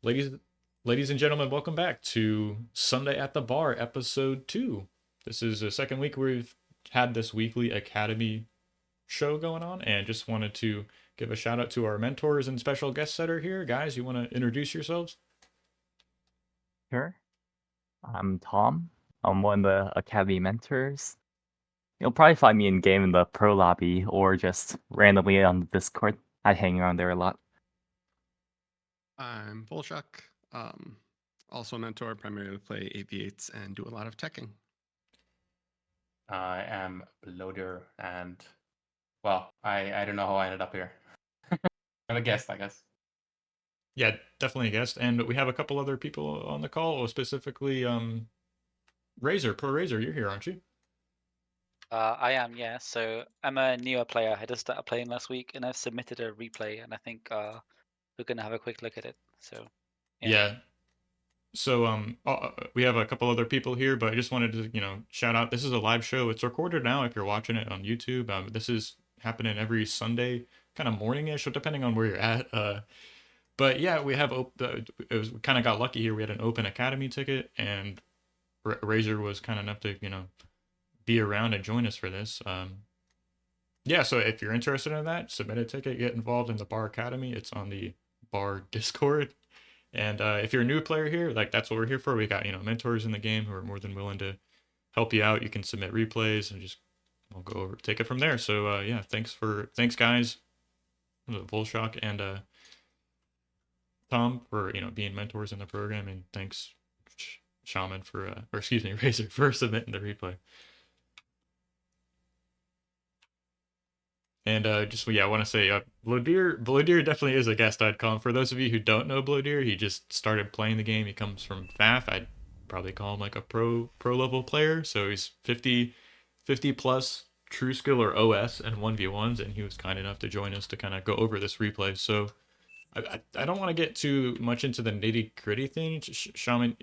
Ladies, ladies and gentlemen, welcome back to Sunday at the Bar, episode 2. This is the second week we've had this weekly Academy show going on, and just wanted to give a shout out to our mentors and special guests that are here. Guys, you want to introduce yourselves? Sure. I'm Tom. I'm one of the Academy mentors. You'll probably find me in game in the pro lobby or just randomly on the Discord. I hang around there a lot. I'm Volshok, also a mentor, primarily play AV8s and do a lot of teching. I am Blodir, and well, I don't know how I ended up here. I'm a guest, I guess. Yeah, definitely a guest. And we have a couple other people on the call, specifically Razor, Pro Razor, you're here, aren't you? I am, yeah. So I'm a newer player. I just started playing last week, and I've submitted a replay, and I think we're gonna have a quick look at it. So, Yeah. So we have a couple other people here, but I just wanted to shout out. This is a live show. It's recorded now. If you're watching it on YouTube, this is happening every Sunday, kind of morning-ish, depending on where you're at. But yeah, we have we kind of got lucky here. We had an open Academy ticket, and Razor was kind enough to be around and join us for this. Yeah, so if you're interested in that, submit a ticket, get involved in the Bar Academy. It's on the Bar Discord. And if you're a new player here, like that's what we're here for. We got mentors in the game who are more than willing to help you out. You can submit replays and just we'll go over take it from there. So yeah, thanks guys, Volshok and Tom for being mentors in the program, and thanks Shaman for or excuse me Razor for submitting the replay. And just I want to say, Blodir definitely is a guest I'd call him. For those of you who don't know Blodir, he just started playing the game. He comes from FAF. I'd probably call him like a pro level player. So he's 50 plus true skill or OS and 1v1s, and he was kind enough to join us to kind of go over this replay. So I don't want to get too much into the nitty gritty thing. Shaman,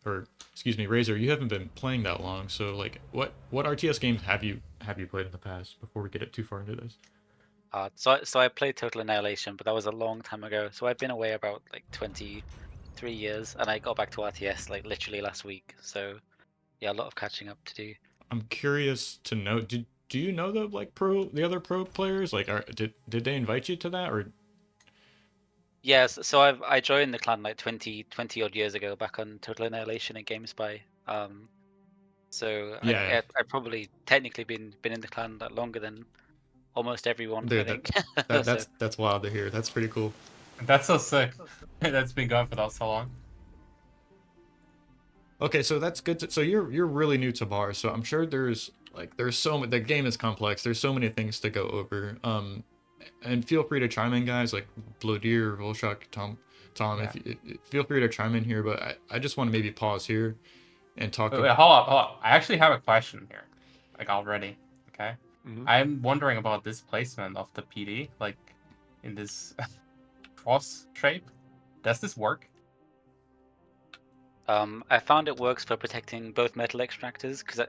or excuse me, Razor, you haven't been playing that long. So like, what RTS games have you played in the past before we get it too far into this? so I played Total Annihilation, but that was a long time ago. So I've been away about like 23 years, and I got back to RTS like literally last week. So yeah, a lot of catching up to do. I'm curious to know. Do you know the other pro players? Like, did they invite you to that or? Yes, so I joined the clan like 20 odd years ago, back on Total Annihilation and GameSpy. So Yeah, I probably technically been in the clan that longer than almost everyone, I dude, think. So, that's wild to hear. That's pretty cool. That's so sick. That's been going for that so long. Okay, so that's good. So you're really new to bar, so I'm sure there's so many. The game is complex. There's so many things to go over. And feel free to chime in, guys. Like Blodir, Volshok, Tom. Yeah. Feel free to chime in here. But I just want to maybe pause here and talk. Wait, hold up. I actually have a question here, like already. Okay. I'm wondering about this placement of the PD, like in this cross shape. Does this work? I found it works for protecting both metal extractors, because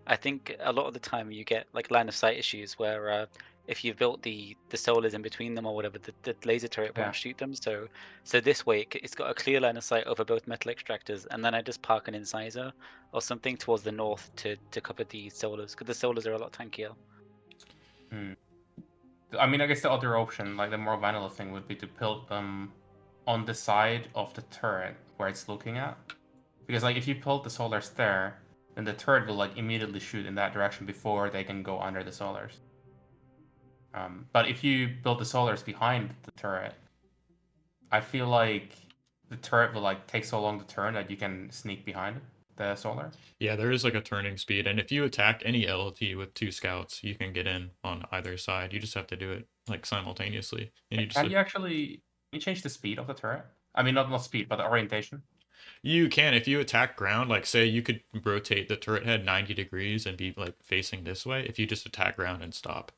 I think a lot of the time you get like line of sight issues where if you've built the solars in between them or whatever, the laser turret won't shoot them. So this way it's got a clear line of sight over both metal extractors, and then I just park an incisor or something towards the north to cover the solars, because the solars are a lot tankier. I mean, I guess the other option, like the more vanilla thing, would be to build them on the side of the turret where it's looking at. Because like if you build the solars there, then the turret will like immediately shoot in that direction before they can go under the solars. But if you build the solars behind the turret, I feel like the turret will like take so long to turn that you can sneak behind the solar. Yeah, there is like a turning speed, and if you attack any LT with 2 scouts, you can get in on either side. You just have to do it like simultaneously. And you just Can you actually change the speed of the turret? I mean, not speed, but the orientation. You can, if you attack ground, like say you could rotate the turret head 90 degrees and be like facing this way if you just attack ground and stop.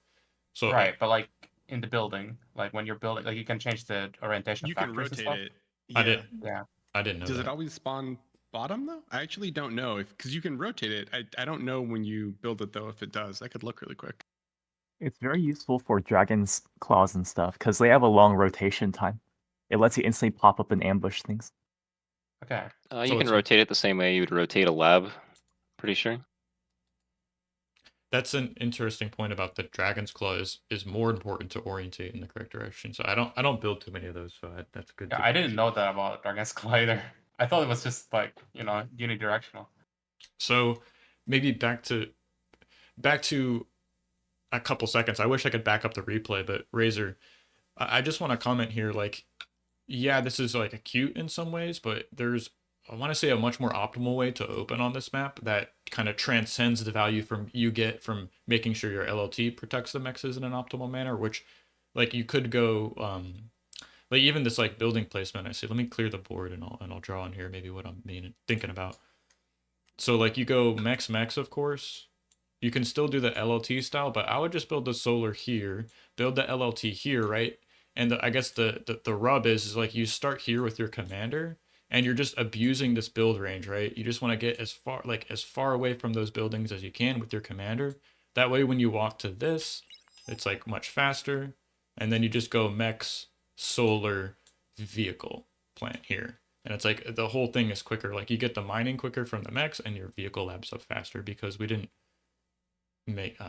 So right, but like in the building, like when you're building, like you can change the orientation. You can rotate it. Yeah. Yeah. I didn't know. Does it always spawn bottom though? I actually don't know because you can rotate it. I don't know when you build it though if it does. I could look really quick. It's very useful for dragon's claws and stuff because they have a long rotation time. It lets you instantly pop up and ambush things. Okay. So You can it's- rotate it the same way you would rotate a lab. Pretty sure. That's an interesting point about the Dragon's Claw is more important to orientate in the correct direction. So I don't build too many of those. So that's good. Yeah, I didn't know that about Dragon's Claw either. I thought it was just like, you know, unidirectional. So maybe back to a couple seconds. I wish I could back up the replay, but Razor, I just want to comment here. Like, yeah, this is like acute in some ways, but there's, I want to say, a much more optimal way to open on this map that kind of transcends the value from you get from making sure your LLT protects the mexes in an optimal manner, which like you could go like even this like building placement. I say, let me clear the board and I'll draw on here maybe what I'm thinking about. So like you go mex, of course. You can still do the LLT style, but I would just build the solar here, build the LLT here, right? And I guess the rub is like you start here with your commander, and you're just abusing this build range, right? You just want to get as far away from those buildings as you can with your commander. That way, when you walk to this, it's like much faster, and then you just go mex, solar, vehicle plant here. And it's like the whole thing is quicker. Like you get the mining quicker from the mechs, and your vehicle labs up faster because we didn't make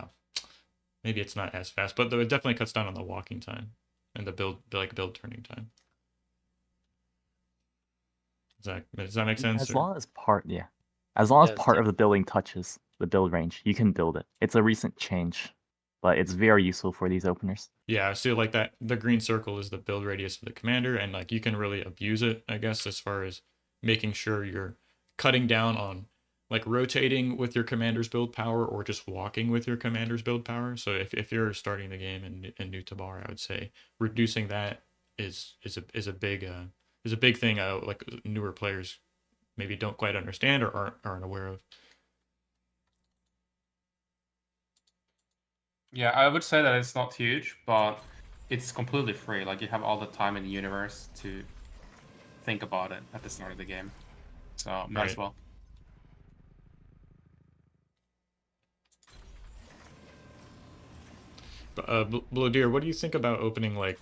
maybe it's not as fast, but it definitely cuts down on the walking time and the build turning time. Does that make sense? As long as part Yeah. of the building touches the build range, you can build it. It's a recent change, but it's very useful for these openers. Yeah, so like that, the green circle is the build radius of the commander, and like you can really abuse it, I guess, as far as making sure you're cutting down on like rotating with your commander's build power or just walking with your commander's build power. So if you're starting the game and new to bar, I would say reducing that is a big thing. Like newer players maybe don't quite understand or aren't aware of. Yeah, I would say that it's not huge, but it's completely free. Like you have all the time in the universe to think about it at the start of the game. So might as Right. well. Blodir, what do you think about opening like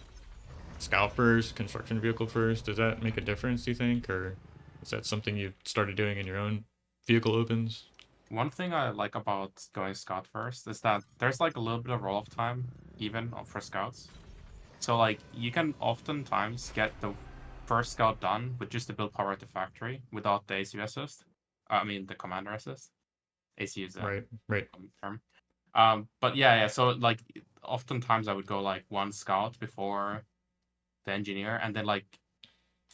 scout first, construction vehicle first? Does that make a difference, do you think, or is that something you've started doing in your own vehicle opens? One thing I like about going scout first is that there's like a little bit of roll-off time even for scouts. So like you can oftentimes get the first scout done with just the build power at the factory without the ACU assist. I mean the commander assist. ACU is a Right. term. But yeah. So like oftentimes I would go like one scout before the engineer, and then like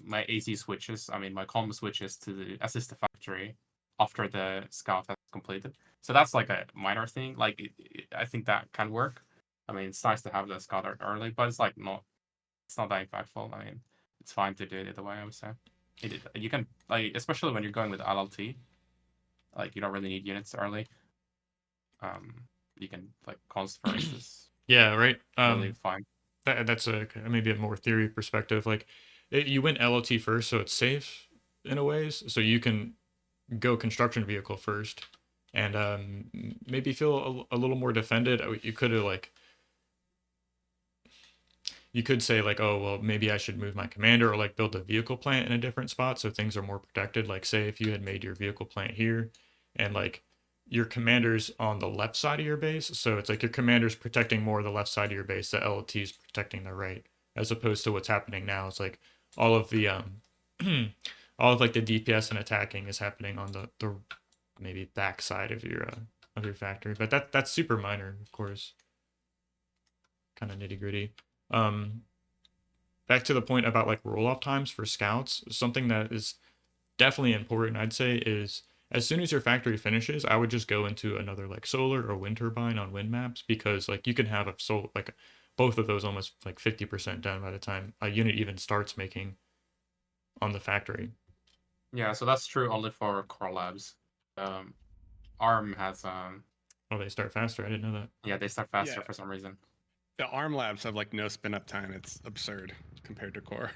my AC switches. I mean my combo switches to the assist the factory after the scout has completed. So that's like a minor thing. Like I think that can work. I mean it's nice to have the scout early, but it's like it's not that impactful. I mean it's fine to do it either way. I would say you can like especially when you're going with LLT, like you don't really need units early. You can like const first is Yeah, right. really fine. That's maybe a more theory perspective. Like you went LLT first, so it's safe in a ways. So you can go construction vehicle first, and maybe feel a little more defended. You could have like you could say like, oh well, maybe I should move my commander or like build a vehicle plant in a different spot so things are more protected. Like say if you had made your vehicle plant here, and like your commander's on the left side of your base, so it's like your commander's protecting more of the left side of your base, the LLT is protecting the right, as opposed to what's happening now. It's like all of the all of like the DPS and attacking is happening on the maybe back side of your factory, but that's super minor, of course, kind of nitty gritty. Back to the point about like roll-off times for scouts, something that is definitely important, I'd say, is as soon as your factory finishes, I would just go into another like solar or wind turbine on wind maps, because like you can have like both of those almost like 50% done by the time a unit even starts making on the factory. Yeah, so that's true only for core labs. ARM has Oh, they start faster. I didn't know that. yeah, they start faster Yeah. for some reason. The ARM labs have like no spin up time. It's absurd compared to core.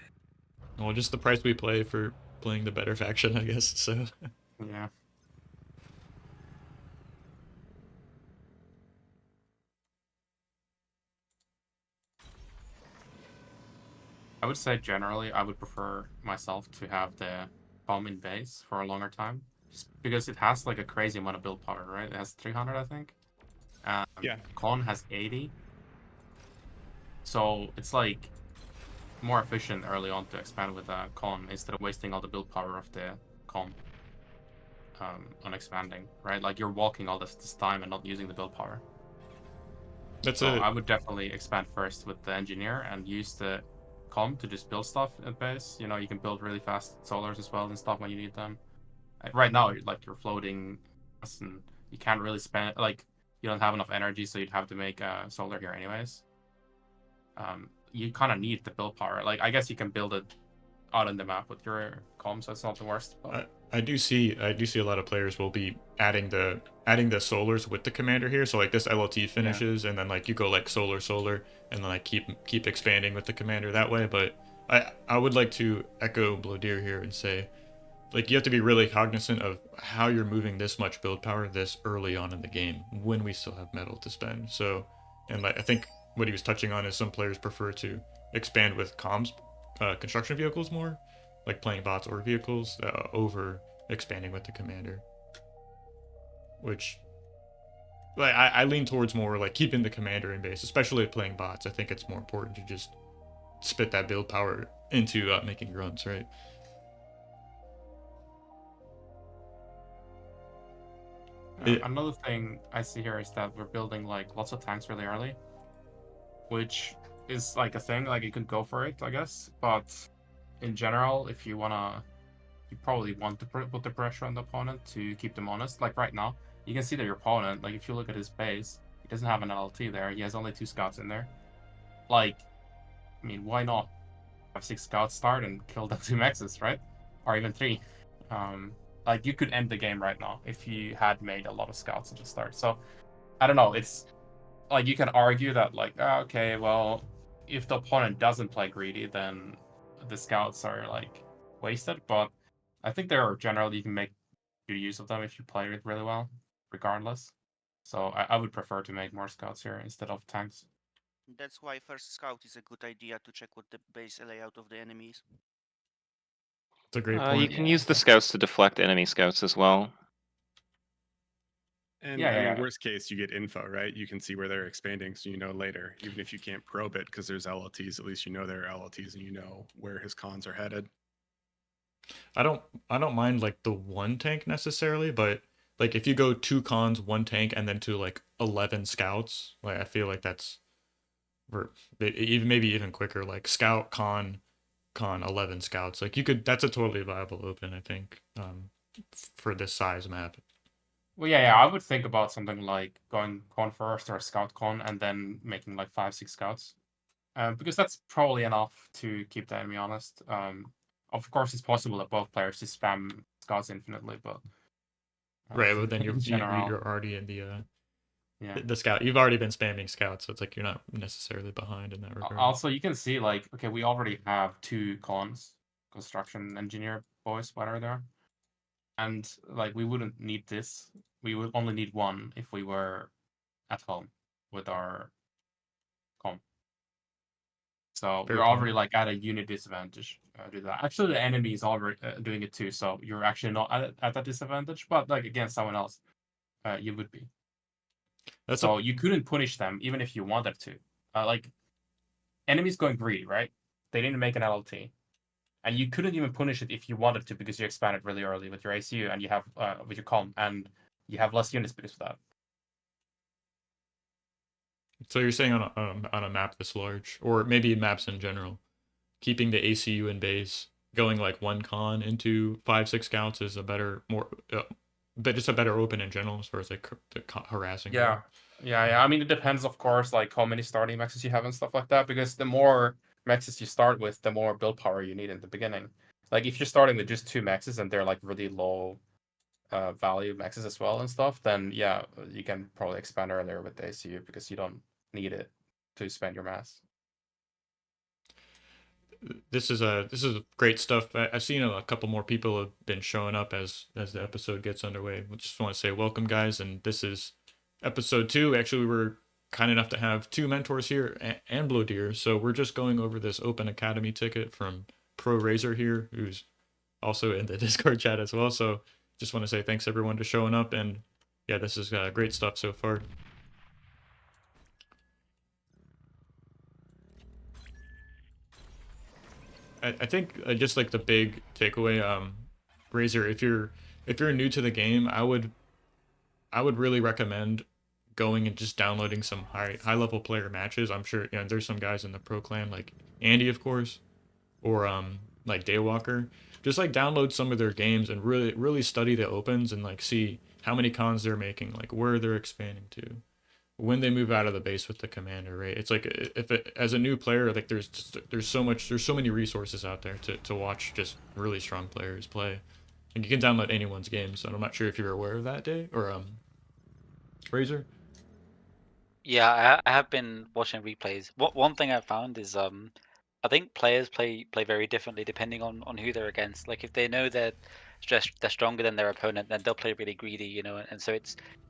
Well, just the price we pay for playing the better faction, I guess. So Yeah. I would say generally I would prefer myself to have the Comet in base for a longer time, just because it has like a crazy amount of build power, right? It has 300, I think. Yeah. Con has 80. So it's like more efficient early on to expand with a con instead of wasting all the build power of the con on expanding, right? Like you're walking all this time and not using the build power. That's So a I would definitely expand first with the engineer and use the com to just build stuff at base. You know, you can build really fast solars as well and stuff when you need them. Right now, you're floating, and you can't really spend like you don't have enough energy, so you'd have to make a solar here anyways. You kind of need the build power. Like I guess you can build it out on the map with your com, so it's not the worst. But I do see a lot of players will be adding the solars with the commander here. So like this LLT finishes, and then like you go like solar, and then like keep expanding with the commander that way. But I would like to echo Blodir here and say, like, you have to be really cognizant of how you're moving this much build power this early on in the game when we still have metal to spend. So, and like I think what he was touching on is some players prefer to expand with comms, construction vehicles more, like playing bots or vehicles over expanding with the commander. Which, like, I lean towards more like keeping the commander in base, especially playing bots. I think it's more important to just spit that build power into making runs, right? Another thing I see here is that we're building like lots of tanks really early, which is like a thing. Like you could go for it, I guess. But in general, if you you probably want to put the pressure on the opponent to keep them honest. Like right now, you can see that your opponent, like if you look at his base, he doesn't have an LLT there. He has only 2 scouts in there. Like, I mean, why not have 6 scouts start and kill the 2 mexes, right? Or even 3. Like you could end the game right now if you had made a lot of scouts at the start. So I don't know. It's like you can argue that like, okay, well, if the opponent doesn't play greedy, then the scouts are like wasted. But I think there are generally you can make good use of them if you play it really well, regardless. So I would prefer to make more scouts here instead of tanks. That's why first scout is a good idea to check what the base layout of the enemy is. It's a great You point. can use the scouts to deflect enemy scouts as well. And Yeah, I yeah, mean, yeah. worst case, you get info, right? You can see where they're expanding, so you know later. Even if you can't probe it because there's LLTs, at least you know there are LLTs and you know where his cons are headed. I don't mind like the one tank necessarily, but like if you go 2 cons, 1 tank, and then to like 11 scouts, like I feel like that's even maybe even quicker. Like scout con 11 scouts. Like you could that's a totally viable open, I think, for this size map. Well, yeah, I would think about something like going con first or scout con and then making like 5, 6 scouts. Because that's probably enough to keep the enemy honest. Of course, it's possible that both players just spam scouts infinitely, but Right, but then in general, you're already in yeah. the scout. You've already been spamming scouts, so it's like you're not necessarily behind in that regard. Also, you can see like, okay, we already have 2 cons, construction engineer boys, what are there? And like we wouldn't need this. We would only need 1 if we were at home with our com. So Fair we're already point. like at a unit disadvantage to that. Actually, the enemy is already doing it too, so you're actually not at that disadvantage. But like against someone else, you would be. That's So you couldn't punish them even if you wanted to. Like enemies going greedy, right? They didn't make an LLT, and you couldn't even punish it if you wanted to because you expanded really early with your ACU and you have with your com and you have less units because of that. So you're saying on a map this large, or maybe maps in general, keeping the ACU in base, going like 1 con into 5, 6 scouts is a better, more, but just a better open in general as far as like the harassing. Yeah. Yeah. I mean, it depends, of course, like how many starting maxes you have and stuff like that. Because the more maxes you start with, the more build power you need in the beginning. Like if you're starting with just 2 maxes and they're like really low value maxes as well and stuff, then yeah, you can probably expand earlier with the ACU because you don't need it to spend your mass. This is great stuff. I've seen a couple more people have been showing up as the episode gets underway. We just want to say welcome, guys, and this is episode 2. Actually, we were kind enough to have 2 mentors here and Blodir, so we're just going over this Open Academy ticket from Pro Razor here, who's also in the Discord chat as well. So just want to say thanks everyone to showing up, and yeah, this is great stuff so far. I think just like the big takeaway, Razor, if you're new to the game, I would really recommend going and just downloading some high level player matches. I'm sure there's some guys in the pro clan like Andy, of course, or like Daywalker. Just like download some of their games and really study the opens and like see how many cons they're making, like where they're expanding to, when they move out of the base with the commander, right? It's like as a new player, like there's so many resources out there to watch just really strong players play. And you can download anyone's games. So I'm not sure if you're aware of that, Day or Razor. Yeah, I have been watching replays. One thing I found is I think players play very differently depending on who they're against. Like if they know that they're stronger than their opponent, then they'll play really greedy, you know. And so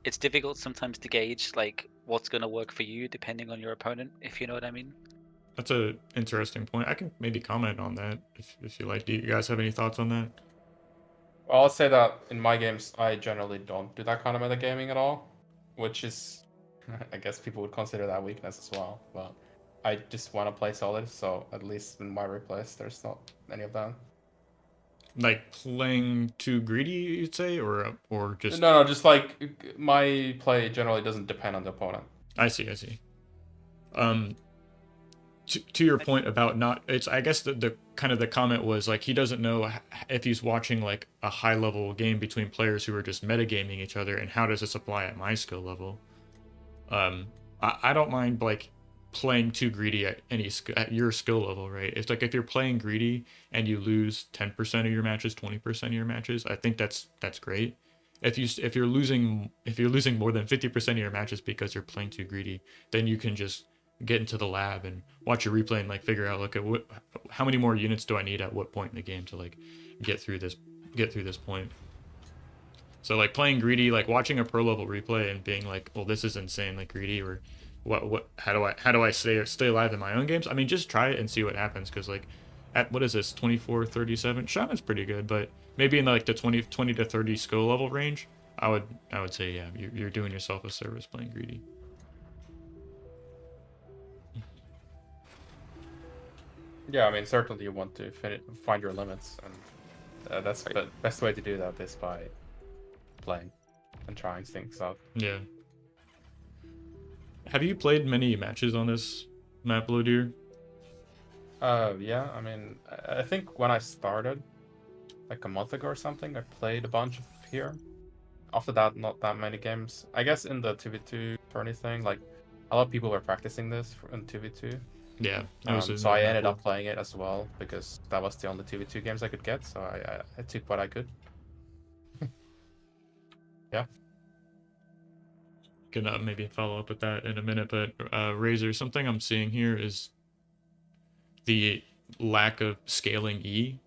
it's difficult sometimes to gauge like what's gonna work for you depending on your opponent, if you know what I mean. That's a interesting point. I can maybe comment on that if you like. Do you guys have any thoughts on that? Well, I'll say that in my games, I generally don't do that kind of metagaming at all, which is, I guess people would consider that weakness as well. But I just want to play solid, so at least in my replays, there's not any of that. Like playing too greedy, you'd say, or just No, just like my play generally doesn't depend on the opponent. I see. To your point about not, it's I guess the kind of the comment was like he doesn't know if he's watching like a high level game between players who are just metagaming each other, and how does this apply at my skill level. I don't mind like playing too greedy at at your skill level, right? It's like if you're playing greedy and you lose 10% of your matches, 20% of your matches, I think that's great. If you're losing more than 50% of your matches because you're playing too greedy, then you can just get into the lab and watch your replay and like figure out, look at how many more units do I need at what point in the game to like get through this point. So like playing greedy, like watching a pro level replay and being like, well, this is insanely greedy, or how do I stay alive in my own games? I mean, just try it and see what happens, because like at what is this 24-37, Shaman's pretty good, but maybe in like the 20 to 30 skill level range, I would say yeah, you're doing yourself a service playing greedy. Yeah, I mean, certainly you want to find your limits, and that's the best way to do that is by playing and trying things out. Yeah. Have you played many matches on this map, Blodir? Yeah, I mean, I think when I started, like a month ago or something, I played a bunch of here. After that, not that many games. I guess in the 2v2 tourney thing, like, a lot of people were practicing this in 2v2. Yeah. So I ended up playing it as well, because that was the only 2v2 games I could get, so I took what I could. Yeah. Gonna maybe follow up with that in a minute, but Razor, something I'm seeing here is the lack of scaling E.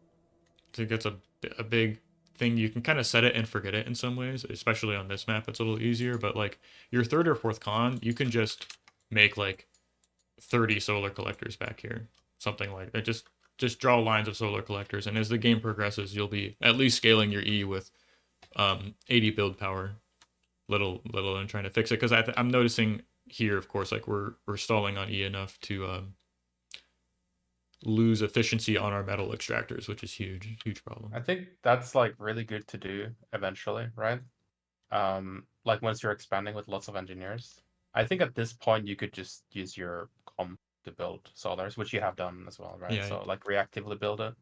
I think that's a big thing. You can kind of set it and forget it in some ways, especially on this map. It's a little easier, but like your third or fourth con, you can just make like 30 solar collectors back here, something like that. Just draw lines of solar collectors, and as the game progresses, you'll be at least scaling your E with 80 build power. Little and trying to fix it, because I'm noticing here, of course, like we're stalling on E enough to lose efficiency on our metal extractors, which is huge problem. I think that's like really good to do eventually, right? Like once you're expanding with lots of engineers. I think at this point you could just use your comp to build solars, which you have done as well, right? Yeah. So like reactively build it.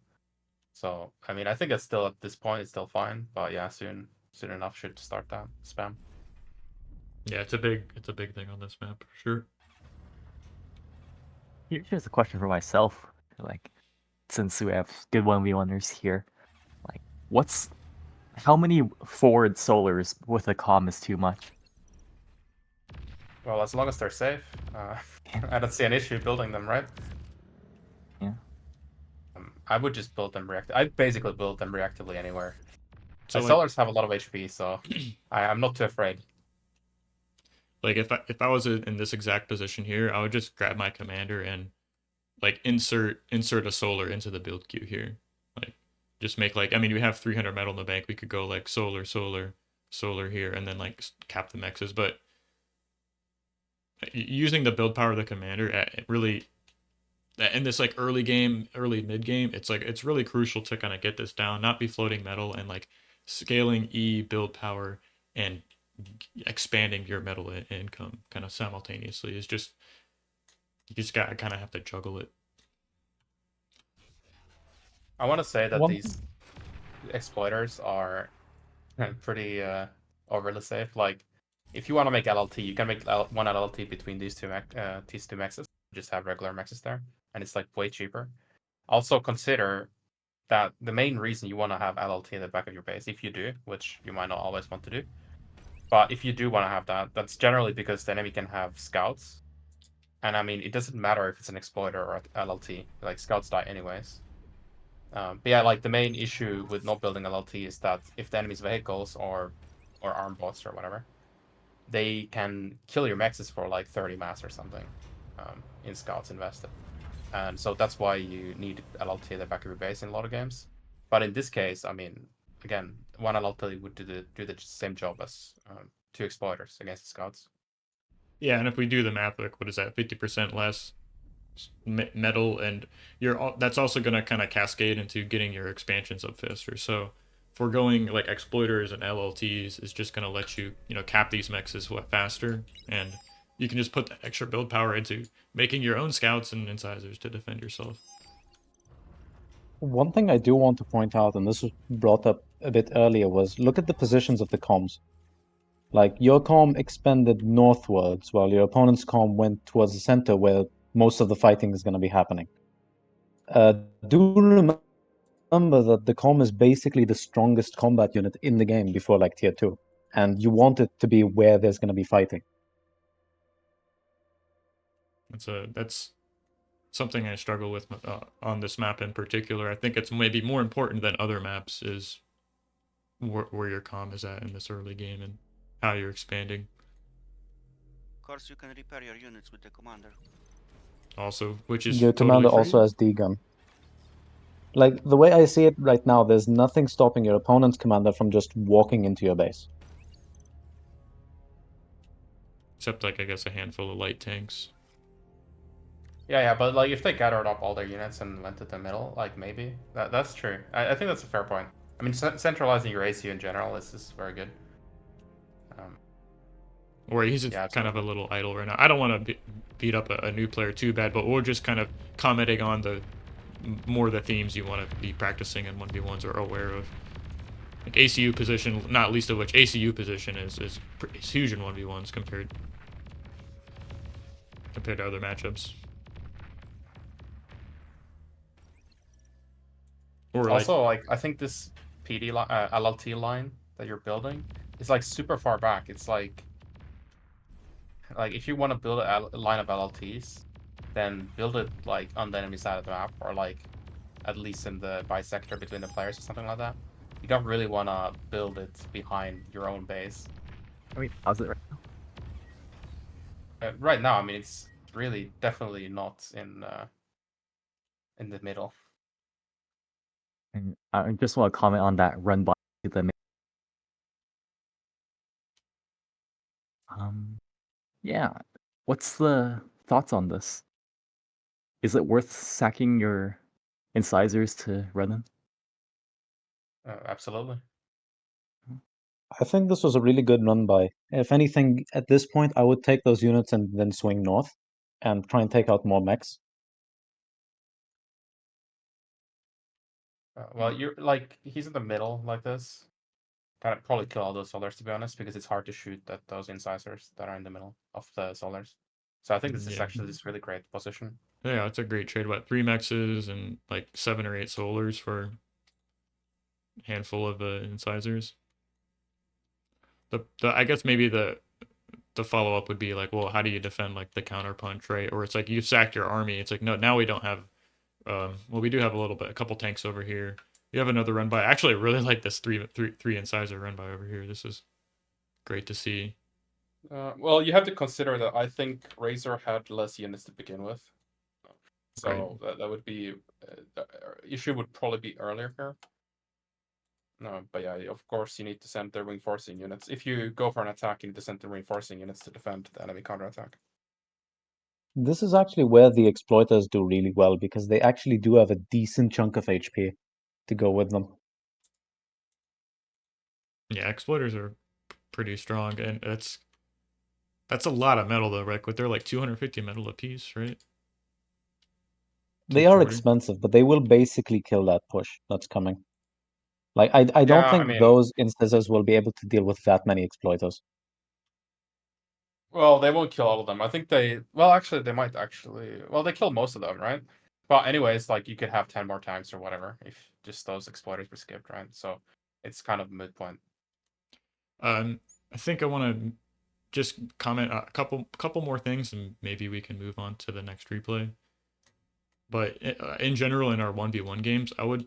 So I mean, I think it's still at this point it's still fine, but yeah, soon enough should start that spam. Yeah, it's a big thing on this map for sure. Here's a question for myself. Like, since we have good 1v1ers here, like, how many forward solars with a comm is too much? Well, as long as they're safe, I don't see an issue building them, right? Yeah. I would just build them I basically build them reactively anywhere. So My solars have a lot of HP, so I'm not too afraid. Like if I was in this exact position here, I would just grab my commander and like insert a solar into the build queue here. Like just make like, I mean, we have 300 metal in the bank. We could go like solar, solar, solar here, and then like cap the mexes. But using the build power of the commander, it really, in this like early game, early mid game, it's like it's really crucial to kind of get this down, not be floating metal, and like scaling E build power and expanding your metal income kind of simultaneously is just, you just got kind of have to juggle it. I want to say that One- these exploiters are pretty overly safe. Like, if you want to make LLT, you can make one LLT between these two mexes. Just have regular mexes there, and it's like way cheaper. Also consider that the main reason you want to have LLT in the back of your base, if you do, which you might not always want to do, but if you do want to have that, that's generally because the enemy can have scouts. And I mean, it doesn't matter if it's an exploiter or LLT. Like, scouts die anyways. But yeah, like the main issue with not building LLT is that if the enemy's vehicles or arm bots or whatever, they can kill your mexes for like 30 mass or something in scouts invested. And so that's why you need LLT at the back of your base in a lot of games. But in this case, I mean, again, one LLT would do the same job as two exploiters against the scouts. Yeah, and if we do the math, like what is that, 50% less metal, and that's also going to kind of cascade into getting your expansions up faster. So if we're going like exploiters and LLTs, is just going to let you, cap these mexes faster, and you can just put the extra build power into making your own scouts and incisors to defend yourself. One thing I do want to point out, and this was brought up a bit earlier, was look at the positions of the comms. Like, your comm expanded northwards, while your opponent's comm went towards the center where most of the fighting is going to be happening. Do remember that the comm is basically the strongest combat unit in the game before like tier 2, and you want it to be where there's going to be fighting. That's something I struggle with on this map in particular. I think it's maybe more important than other maps is where your comm is at in this early game and how you're expanding. Of course, you can repair your units with the commander. Also, which is Your totally commander free. also has D-gun. Like, the way I see it right now, there's nothing stopping your opponent's commander from just walking into your base. Except, like, I guess a handful of light tanks. Yeah, but like if they gathered up all their units and went to the middle, like maybe that's true. I think that's a fair point. I mean, centralizing your ACU in general is very good. Or he's just kind of a little idle right now. I don't want to beat up a new player too bad, but we're just kind of commenting on the themes you want to be practicing in 1v1s or aware of. Like ACU position, not least of which ACU position is huge in 1v1s compared to other matchups. Or also, like I think this PD LLT line that you're building is like super far back. It's like if you want to build a line of LLTs, then build it like on the enemy side of the map, or like at least in the bisector between the players or something like that. You don't really want to build it behind your own base. I mean, how's it right now? Right now, I mean, it's really definitely not in the middle. And I just want to comment on that run by the. Yeah. What's the thoughts on this? Is it worth sacking your incisors to run them? Absolutely. I think this was a really good run by. If anything, at this point, I would take those units and then swing north and try and take out more mechs. Well, you're like he's in the middle like this. Gotta probably kill all those solars, to be honest, because it's hard to shoot at those incisors that are in the middle of the solars. So I think this is actually this really great position. Yeah, it's a great trade. What, 3 mexes and like 7 or 8 solars for a handful of incisors. I guess maybe the follow up would be like, well, how do you defend like the counter punch, right? Or it's like you've sacked your army. It's like, no, now we don't have. Well, we do have a couple tanks over here. You have another run by. Actually, I really like this three incisor run by over here. This is great to see. Well, you have to consider that I think Razor had less units to begin with, so that would be the issue would probably be earlier here. No, but yeah, of course you need to send the reinforcing units. If you go for an attack, you need to send the reinforcing units to defend the enemy counterattack. This is actually where the exploiters do really well, because they actually do have a decent chunk of HP to go with them. Yeah, exploiters are pretty strong, and that's a lot of metal though, right? But they're like 250 metal a piece, right? They are 240. expensive, but they will basically kill that push that's coming. Like, I don't Yeah, I think mean- those instances will be able to deal with that many exploiters. Well, they won't kill all of them. I think they. Well, actually, they might actually. Well, they kill most of them, right? But anyways, like you could have 10 more tanks or whatever if just those exploiters were skipped, right? So it's kind of a moot point. I think I want to just comment a couple more things, and maybe we can move on to the next replay. But in general, in our 1v1 games, I would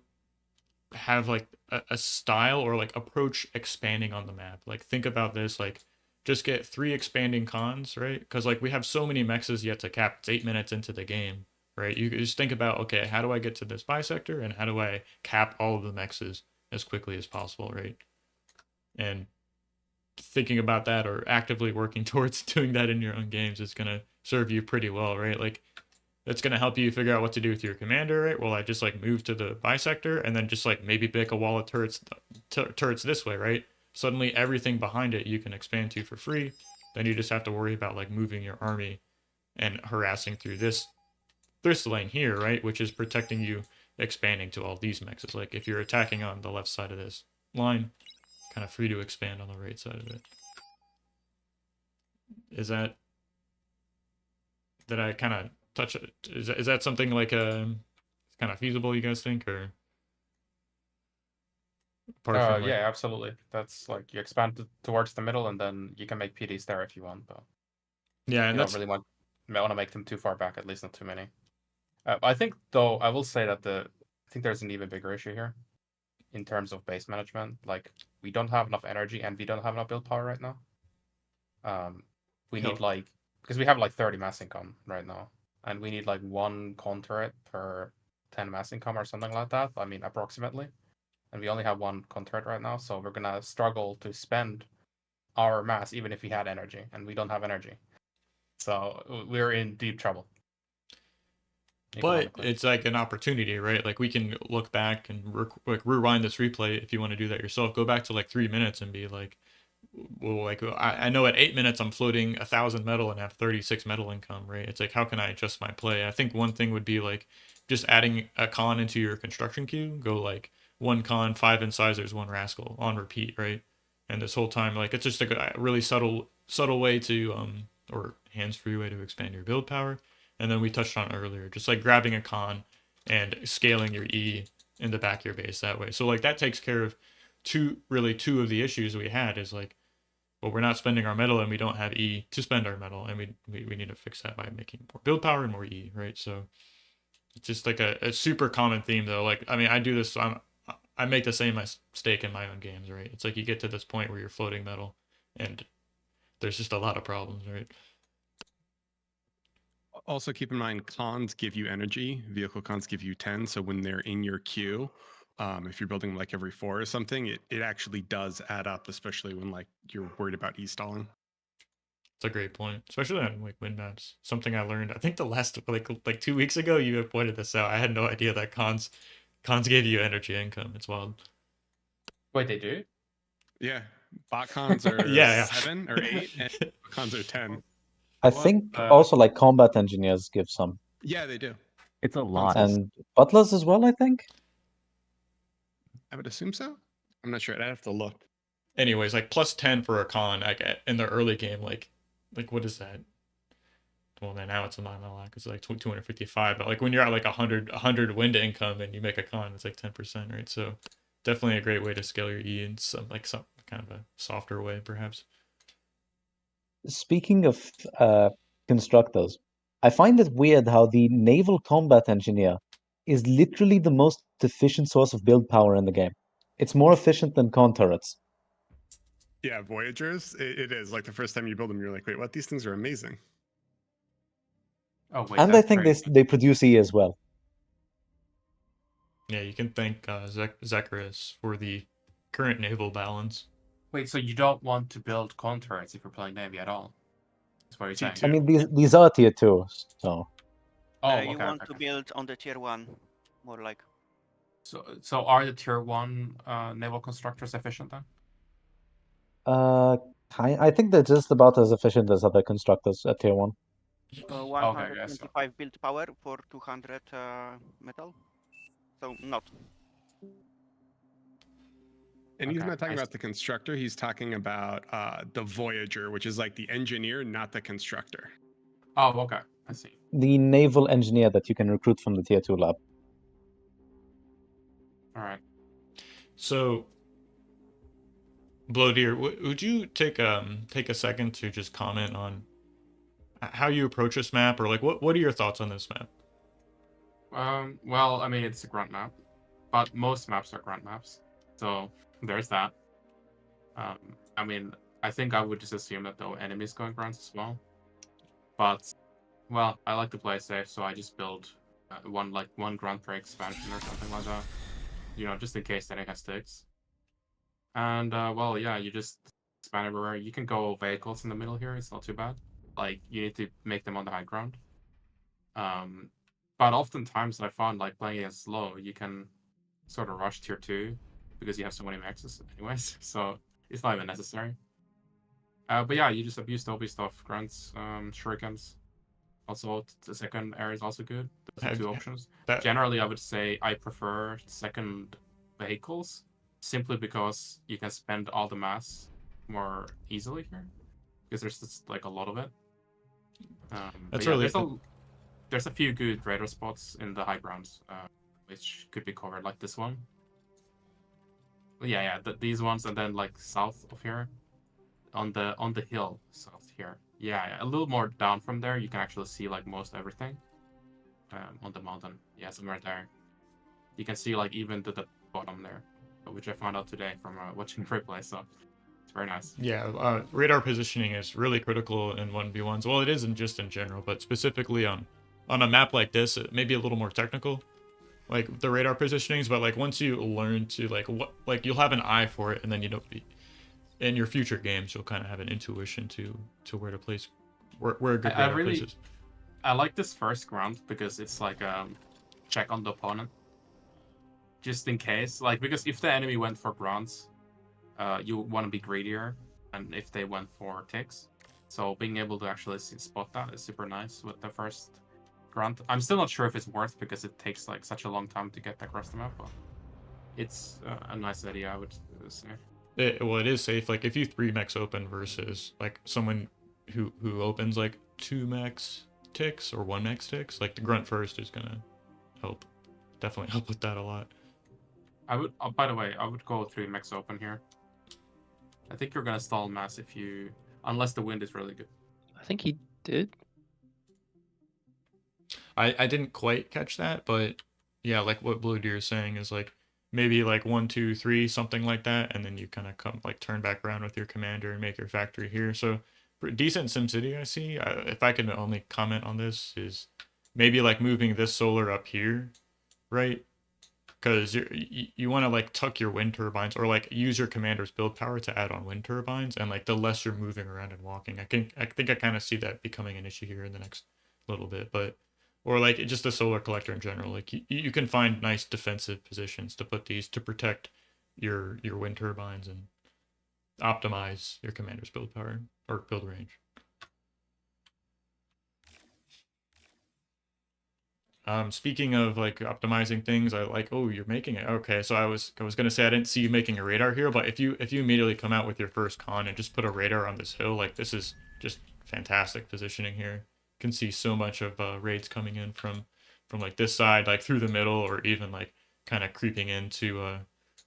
have like a style or like approach expanding on the map. Like think about this, like just get 3 expanding cons, right? Because like we have so many mexes yet to cap. It's 8 minutes into the game, right? You just think about, okay, how do I get to this bisector, and how do I cap all of the mexes as quickly as possible, right? And thinking about that or actively working towards doing that in your own games is going to serve you pretty well, right? Like that's going to help you figure out what to do with your commander, right? Well, I just like move to the bisector and then just like maybe pick a wall of turrets this way, right? Suddenly everything behind it you can expand to for free. Then you just have to worry about like moving your army and harassing through this lane here, right? Which is protecting you expanding to all these mexes. Like if you're attacking on the left side of this line, kind of free to expand on the right side of it. Is that, did I kind of touch it? Is that something like kind of feasible, you guys think, or apart from like, Yeah, absolutely. That's like you expand towards the middle, and then you can make PDs there if you want, but yeah, and you that's don't really want to make them too far back, at least not too many. I think though, I will say that I think there's an even bigger issue here in terms of base management. Like we don't have enough energy and we don't have enough build power right now. We need like, because we have like 30 mass income right now, and we need like 1 con turret per 10 mass income or something like that. I mean, approximately. And we only have 1 con turret right now, so we're gonna struggle to spend our mass even if we had energy, and we don't have energy. So we're in deep trouble. but it's like an opportunity, right? Like we can look back and like rewind this replay if you want to do that yourself. Go back to like 3 minutes and be like, well, like I know at 8 minutes I'm floating 1,000 metal and have 36 metal income, right? It's like, how can I adjust my play? I think one thing would be like just adding a con into your construction queue. Go like 1 con, 5 incisors, 1 rascal on repeat, right? And this whole time, like it's just like a really subtle way to or hands-free way to expand your build power. And then we touched on earlier, just like grabbing a con and scaling your E in the back of your base that way. So like that takes care of two of the issues we had is like, well, we're not spending our metal and we don't have E to spend our metal, and we need to fix that by making more build power and more E, right? So it's just like a super common theme though. Like I mean, I do this. I make the same mistake in my own games, right? It's like you get to this point where you're floating metal, and there's just a lot of problems, right? Also, keep in mind, cons give you energy. Vehicle cons give you 10. So when they're in your queue, if you're building like every 4 or something, it actually does add up, especially when like you're worried about e-stalling. It's a great point, especially on like wind maps. Something I learned, I think the last like 2 weeks ago, you had pointed this out. I had no idea that cons gave you energy income. It's wild. Wait, they do? Yeah, bot cons are Yeah. 7 or 8, and cons are 10. I think also like combat engineers give some. Yeah, they do. It's a lot. And butlers as well, I think. I would assume so. I'm not sure. I'd have to look. Anyways, like plus 10 for a con in the early game, like what is that? Well, then now it's a 9 lack. It's like 255. But like when you're at like 100 wind income and you make a con, it's like 10%, right? So definitely a great way to scale your E in some kind of a softer way, perhaps. Speaking of constructors, I find it weird how the naval combat engineer is literally the most efficient source of build power in the game. It's more efficient than con turrets. Yeah, Voyagers, it is. Like the first time you build them, you're like, wait, what? These things are amazing. Oh wait, And I think they produce E as well. Yeah, you can thank Zacharias for the current naval balance. Wait, so you don't want to build con turrets if you're playing Navy at all? That's what you're saying. I mean, these are tier 2, so... Oh, You okay, want okay, to okay. build on the tier 1, more like. So are the tier 1 naval constructors efficient then? I think they're just about as efficient as other constructors at tier 1. Okay, guys. 125 build power for 200 metal. So not. And he's Okay, not talking I about the constructor. He's talking about the Voyager, which is like the engineer, not the constructor. Oh, okay. I see. The naval engineer that you can recruit from the tier 2 lab. All right. So, Blodir, would you take a second to just comment on how you approach this map, or like what are your thoughts on this map? Well, I mean, it's a grunt map, but most maps are grunt maps, so there's that. I mean, I think I would just assume that no enemies going grunts as well. But, well, I like to play safe, so I just build one grunt per expansion or something like that. You know, just in case anything sticks. And well, yeah, you just expand everywhere. You can go vehicles in the middle here. It's not too bad. Like you need to make them on the high ground. But oftentimes I found like playing against slow, you can sort of rush tier 2 because you have so many maxes anyways. So it's not even necessary. But yeah, you just abuse the OB stuff, grunts, shurikens. Also, the second area is also good. Those are two options. Generally, I would say I prefer second vehicles simply because you can spend all the mass more easily here because there's just like a lot of it. That's yeah, really there's a few good radar spots in the high grounds, which could be covered, like this one. Yeah, these ones, and then like south of here, on the hill south here. Yeah, a little more down from there, you can actually see like most everything. On the mountain, yeah, somewhere there. You can see like even to the bottom there, which I found out today from watching replay. So it's very nice. Yeah, radar positioning is really critical in 1v1s. Well, it isn't just in general, but specifically on a map like this, it may be a little more technical, like the radar positionings. But like once you learn to like you'll have an eye for it, and then you don't be in your future games, you'll kind of have an intuition to where to place where a good radar place is. I like this first ground because it's like check on the opponent, just in case. Like because if the enemy went for grunts, you want to be greedier, and if they went for ticks, so being able to actually spot that is super nice with the first grunt. I'm still not sure if it's worth because it takes like such a long time to get across the map, but it's a nice idea, I would say. Well, it is safe. Like if you 3 max open versus like someone who opens like 2 max ticks or 1 max ticks, like the grunt first is gonna help, definitely help with that a lot. I would. By the way, I would go 3 max open here. I think you're gonna stall mass if you, unless the wind is really good. I think he did. I didn't quite catch that, but yeah, like what Blodir is saying is like maybe like 1, 2, 3, something like that, and then you kind of come like turn back around with your commander and make your factory here. So decent SimCity I see. If I can only comment on this is maybe like moving this solar up here, right? Because you want to like tuck your wind turbines or like use your commander's build power to add on wind turbines, and like the less you're moving around and walking, I think I kind of see that becoming an issue here in the next little bit, but or like just the solar collector in general, like you can find nice defensive positions to put these to protect your wind turbines and optimize your commander's build power or build range. Speaking of like optimizing things, I like, oh, you're making it. Okay, so I was gonna say I didn't see you making a radar here, but if you immediately come out with your first con and just put a radar on this hill, like this is just fantastic positioning here. You can see so much of raids coming in from like this side, like through the middle, or even like kind of creeping in to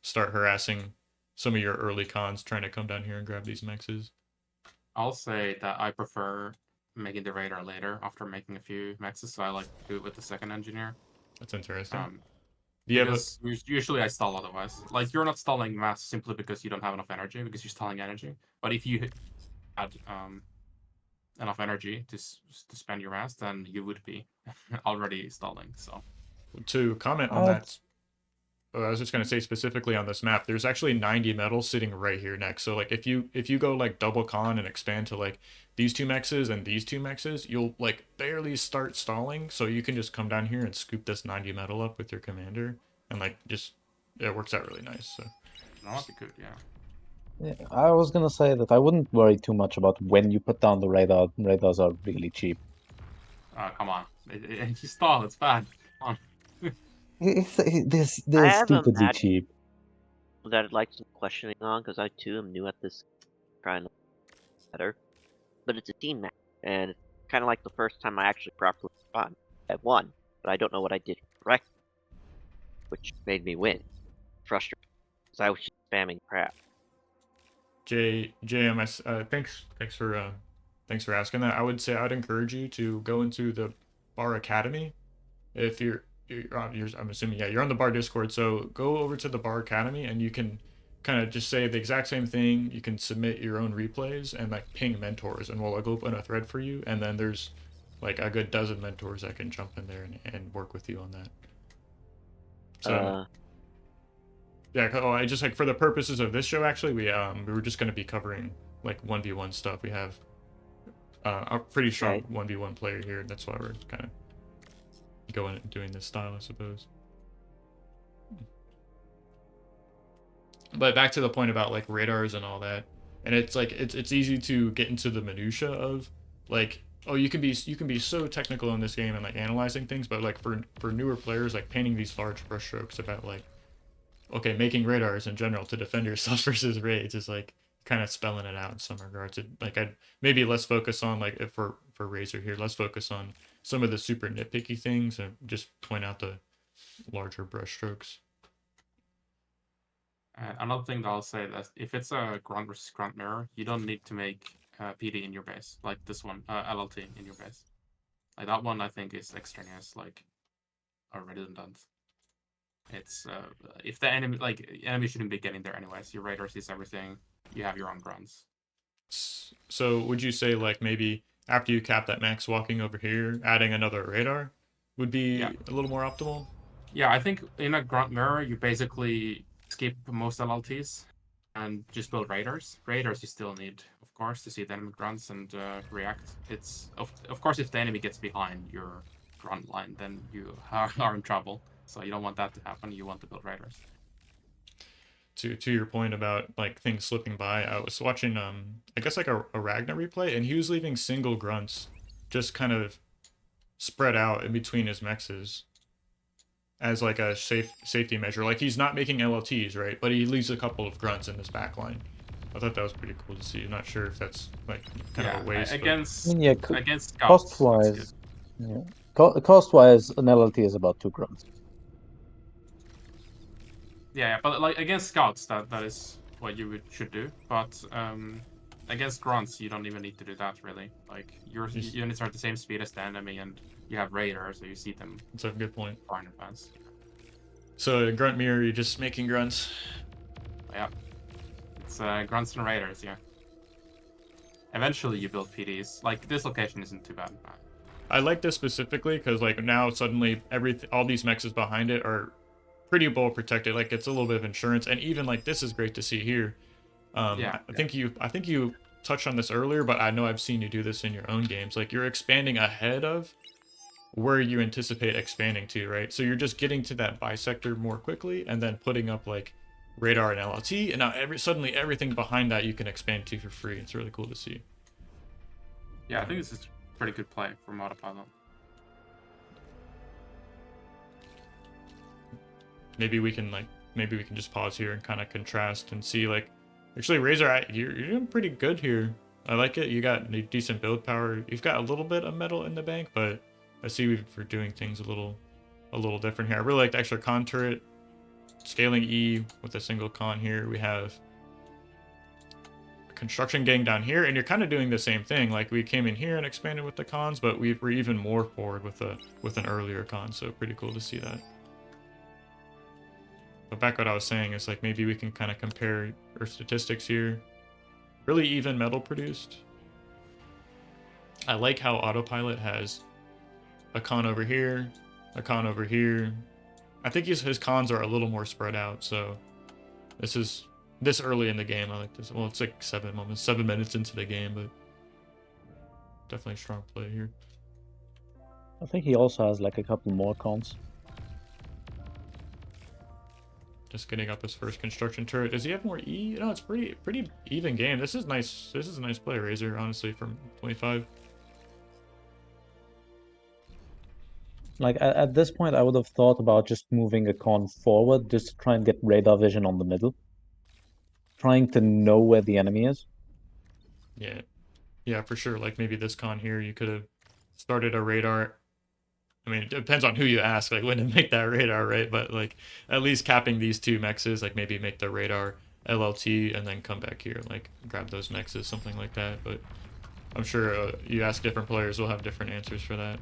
start harassing some of your early cons trying to come down here and grab these mexes. I'll say that I prefer making the radar later after making a few mexes, so I like to do it with the second engineer. That's interesting. Because usually I stall otherwise. Like you're not stalling mass simply because you don't have enough energy, because you're stalling energy. But if you had enough energy to spend your mass, then you would be already stalling. So to comment on that, I was just gonna say specifically on this map, there's actually 90 metal sitting right here next. So like if you go like double con and expand to like these two mexes and these two mexes, you'll like barely start stalling. So you can just come down here and scoop this 90 metal up with your commander, and like just it works out really nice. So No, that'd be good. Yeah. Yeah, I was gonna say that I wouldn't worry too much about when you put down the radar. Radars are really cheap. Come on. If you stall, it's bad. Come on. They're have a stupidly Maddie cheap. that I'd like some questioning on, because I too am new at this, trying to better. But it's a team match, and it's kind of like the first time I actually properly won. I won, but I don't know what I did correct, which made me win. Frustrating, because I was just spamming crap. JMS, thanks for asking that. I would say I'd encourage you to go into the Bar Academy. If I'm assuming, yeah, you're on the Bar Discord, so go over to the Bar Academy and you can kind of just say the exact same thing. You can submit your own replays and like ping mentors, and we'll open a thread for you. And then there's like a good dozen mentors that can jump in there and work with you on that. So yeah, I just like for the purposes of this show, actually, we were just going to be covering like 1v1 stuff. We have a pretty strong 1v1 player here. That's why we're kind of going and doing this style, I suppose. But back to the point about like radars and all that, and it's like it's easy to get into the minutia of like, oh, you can be so technical in this game and like analyzing things, but like for newer players, like painting these large brushstrokes about like, okay, making radars in general to defend yourself versus raids is like kind of spelling it out in some regards. Like I'd maybe let's focus on like if for Razor here, let's focus on some of the super nitpicky things and just point out the larger brushstrokes. Another thing that I'll say that if it's a grunt versus grunt mirror, you don't need to make PD in your base like this one, LLT in your base. Like that one, I think is extraneous, like or redundant. It's if the enemy shouldn't be getting there anyways. Your radar sees everything. You have your own grunts. So would you say like maybe after you cap that max, walking over here, adding another radar would be a little more optimal? Yeah, I think in a grunt mirror, you basically skip most LLTs and just build radars. Radars you still need, of course, to see the enemy grunts and react. It's of course if the enemy gets behind your grunt line, then you are in trouble. So you don't want that to happen. You want to build radars. To your point about like things slipping by, I was watching I guess like a Ragnar replay, and he was leaving single grunts just kind of spread out in between his mexes as like a safety measure. Like he's not making LLTs, right? But he leaves a couple of grunts in his back line. I thought that was pretty cool to see. I'm not sure if that's like kind of a waste. Against against cost wise, cost wise, an LLT is about 2 grunts. Yeah, but like against scouts, that is what you should do. But against grunts, you don't even need to do that really. Like your units are at the same speed as the enemy, and you have radars, so you see them. That's a good point. Far in advance. So grunt mirror, you're just making grunts. Yeah, it's grunts and radars. Yeah. Eventually, you build PDs. Like this location isn't too bad. I like this specifically because like now suddenly all these mexes behind it are pretty well protected. Like it's a little bit of insurance, and even like this is great to see here. I think you touched on this earlier, but I know I've seen you do this in your own games. Like you're expanding ahead of where you anticipate expanding to, right? So you're just getting to that bisector more quickly, and then putting up like radar and LLT, and now suddenly everything behind that you can expand to for free. It's really cool to see. Yeah, I think this is pretty good play from Autopilot. Maybe we can just pause here and kind of contrast and see like, actually Razor, you're doing pretty good here. I like it. You got decent build power. You've got a little bit of metal in the bank, but I see we're doing things a little different here. I really like the extra con turret, scaling E with a single con here. We have a construction gang down here, and you're kind of doing the same thing. Like we came in here and expanded with the cons, but we're even more forward with an earlier con. So pretty cool to see that. But back what I was saying is like maybe we can kind of compare our statistics here. Really even metal produced. I like how Autopilot has a con over here, a con over here, I think his cons are a little more spread out. So this early in the game, I like this. Well, it's like 7 minutes into the game, but definitely strong play here. I think he also has like a couple more cons. Just getting up his first construction turret. Does he have more E? No, it's pretty even game. This is nice. This is a nice play, Razor, honestly, from 25. Like at this point, I would have thought about just moving a con forward, just to try and get radar vision on the middle. Trying to know where the enemy is. Yeah. Yeah, for sure. Like maybe this con here, you could have started a radar. I mean, it depends on who you ask, like when to make that radar, right? But like at least capping these 2 mexes, like maybe make the radar LLT and then come back here, like grab those mexes, something like that. But I'm sure you ask different players, will have different answers for that.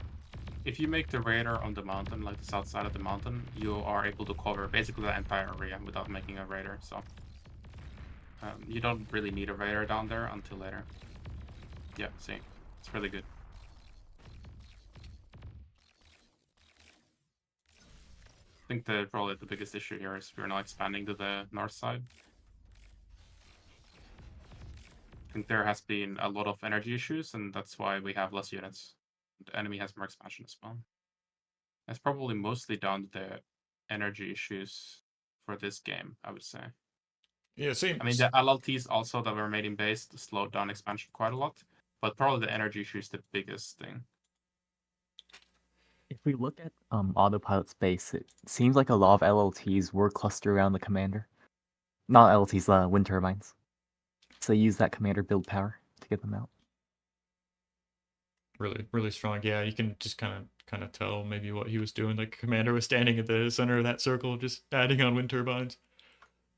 If you make the radar on the mountain, like the south side of the mountain, you are able to cover basically the entire area without making a radar. So you don't really need a radar down there until later. Yeah, see, it's really good. I think probably the biggest issue here is we're not expanding to the north side. I think there has been a lot of energy issues, and that's why we have less units. The enemy has more expansion as well. That's probably mostly down to the energy issues for this game, I would say. Yeah, same. I mean, the LLTs also that were made in base slowed down expansion quite a lot, but probably the energy issue is the biggest thing. If we look at Autopilot's base, it seems like a lot of LLTs were clustered around the commander. Not LLTs, wind turbines. So they use that commander build power to get them out. Really strong. Yeah, you can just kind of tell maybe what he was doing. Like commander was standing at the center of that circle, just adding on wind turbines.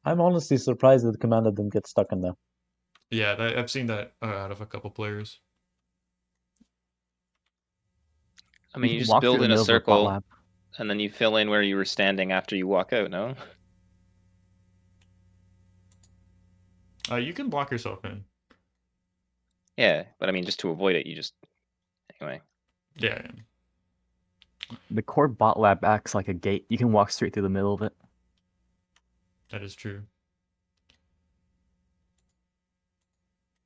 I'm honestly surprised that the commander didn't get stuck in there. Yeah, I've seen that out of a couple players. I mean, you can just walk build through in the a middle of the bot circle, lab. and then you fill in where you were standing after you walk out, no? You can block yourself in. Yeah, but I mean, just to avoid it, you just... Anyway. Yeah. The core bot lab acts like a gate. You can walk straight through the middle of it. That is true.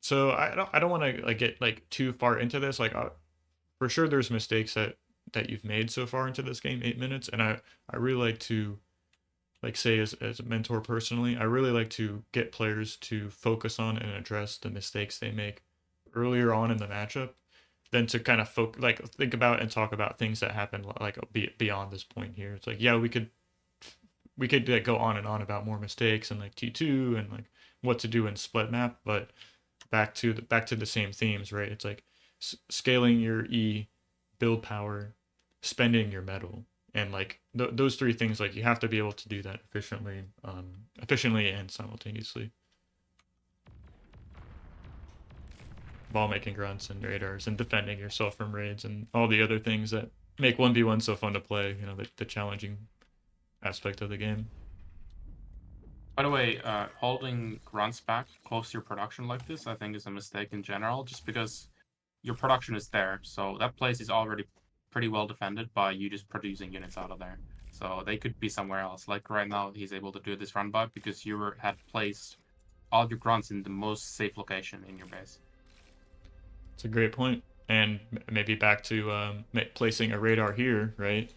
So I don't want to like get like too far into this. Like for sure, there's mistakes that you've made so far into this game, 8 minutes, and I really like to like say as a mentor personally, I really like to get players to focus on and address the mistakes they make earlier on in the matchup, than to kind of think about and talk about things that happen like beyond this point here. It's like, yeah, we could like, go on and on about more mistakes and like T2 and like what to do in split map, but back to the same themes, right? It's like scaling your E, build power, spending your metal, and like those 3 things, like you have to be able to do that efficiently and simultaneously. Ball making grunts and radars and defending yourself from raids and all the other things that make 1v1 so fun to play, you know, the challenging aspect of the game. By the way, holding grunts back close to your production like this, I think is a mistake in general, just because your production is there. So that place is already pretty well defended by you just producing units out of there. So they could be somewhere else. Like right now, he's able to do this run by because you had placed all your grunts in the most safe location in your base. It's a great point. And maybe back to placing a radar here, right?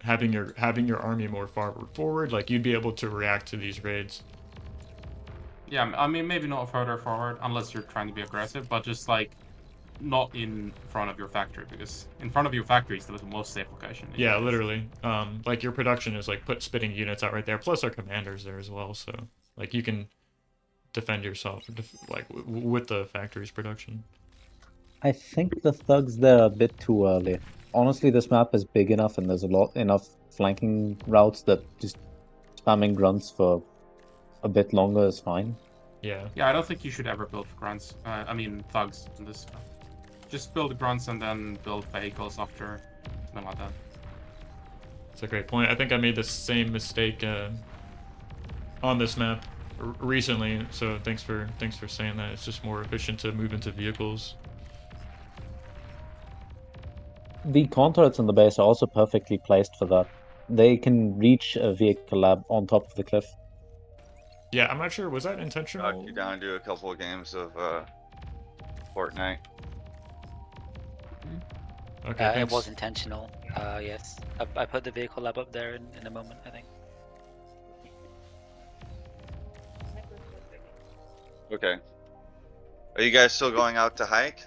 Having your army more forward, like you'd be able to react to these raids. Yeah, I mean, maybe not further forward unless you're trying to be aggressive, but just like not in front of your factory, because in front of your factory is the most safe location. Yeah, literally. Like your production is like spitting units out right there, plus our commanders there as well. So like you can defend yourself like with the factory's production. I think the thugs there are a bit too early. Honestly, this map is big enough and there's enough flanking routes that just spamming grunts for a bit longer is fine. Yeah, I don't think you should ever build grunts. I mean, thugs in this map. Just build grunts and then build vehicles after, something like that. That's a great point. I think I made the same mistake on this map recently. So thanks for saying that. It's just more efficient to move into vehicles. The con turrets in the base are also perfectly placed for that. they can reach a vehicle lab on top of the cliff. Yeah, I'm not sure. Was that intentional? Knock you down to a couple of games of Fortnite. Okay, It thanks. was intentional. Yes, I put the vehicle lab up there in a moment, I think. Okay. Are you guys still going out to hike?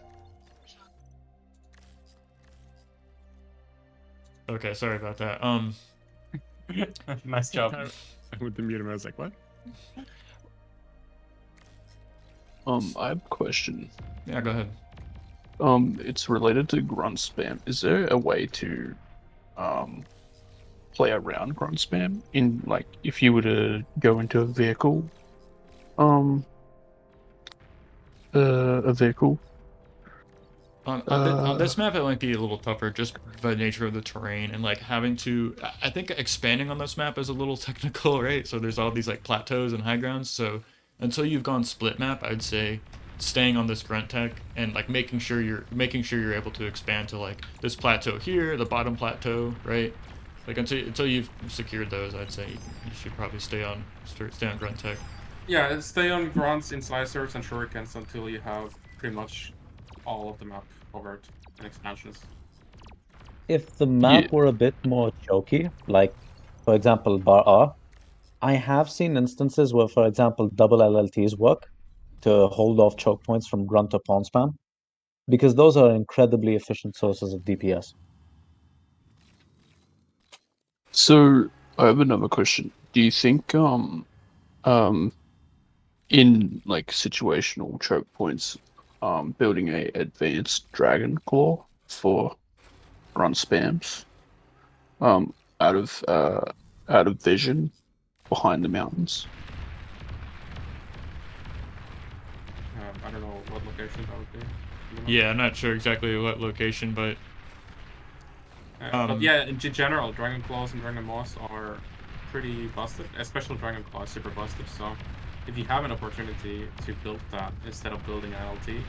Okay, sorry about that. Nice job. I went to mute him. I was like, what? I have a question. Yeah, go ahead. It's related to grunt spam. Is there a way to play around grunt spam in, like, if you were to go into a vehicle? A vehicle. On this map, it might be a little tougher just by the nature of the terrain and like having to. I think expanding on this map is a little technical, right? So there's all these like plateaus and high grounds. So until you've gone split map, I'd say staying on this grunt tech and like making sure you're able to expand to like this plateau here, the bottom plateau, right? Like until you've secured those, I'd say you should probably stay on grunt tech. Yeah, stay on grunts, incisors, and shurikens until you have pretty much all of the map covered in expansions. If the map were a bit more choky, like for example bar R, I have seen instances where, for example, double LLTs work to hold off choke points from grunt or pawn spam, because those are incredibly efficient sources of DPS. So I have another question. Do you think in like situational choke points, building a advanced dragon claw for grunt spams, out of vision behind the mountains? I don't know what location that would be. Yeah, I'm not sure exactly what location, but but yeah, in general, Dragon Claws and Dragon Moss are pretty busted, especially Dragon Claw is super busted, so if you have an opportunity to build that instead of building an LLT,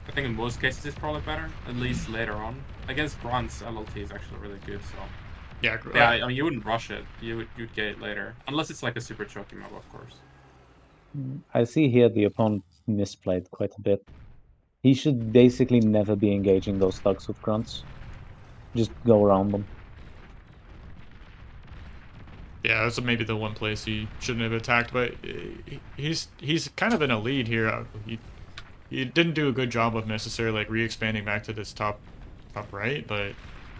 I think in most cases it's probably better, at least later on. Against grunts, LLT is actually really good, so... Yeah, I mean, you wouldn't rush it, you'd get it later. Unless it's like a super choky map, of course. I see here the opponent misplayed quite a bit. He should basically never be engaging those thugs with grunts. Just go around them. Yeah, that's maybe the one place he shouldn't have attacked, but he's kind of in a lead here. He didn't do a good job of necessarily like re-expanding back to this top right, but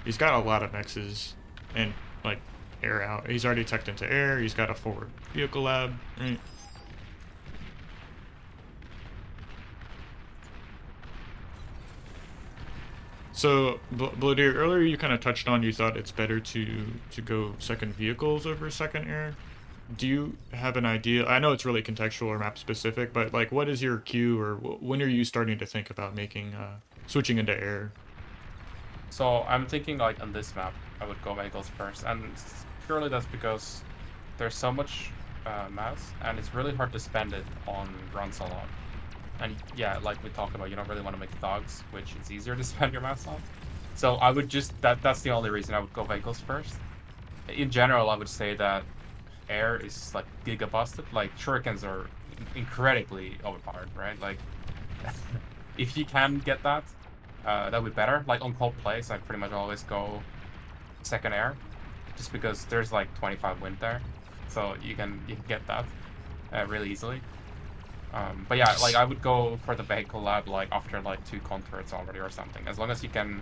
he's got a lot of mexes and like air out. He's already teched into air. He's got a forward vehicle lab, right? So, Blodir, earlier you kind of touched on you thought it's better to go second vehicles over second air. Do you have an idea? I know it's really contextual or map specific, but like what is your queue or when are you starting to think about making switching into air? So I'm thinking like on this map, I would go vehicles first, and purely that's because there's so much mass, and it's really hard to spend it on grunts a lot. And yeah, like we talked about, you don't really want to make thugs, which it's easier to spend your mass on. So I would just, that's the only reason I would go vehicles first. In general, I would say that air is like giga busted. Like shurikens are incredibly overpowered, right? Like if you can get that, that would be better. Like on cold plays, I pretty much always go second air, just because there's like 25 wind there, so you can get that really easily. But yeah, like I would go for the vehicle lab like after like 2 conturts already or something. As long as you can,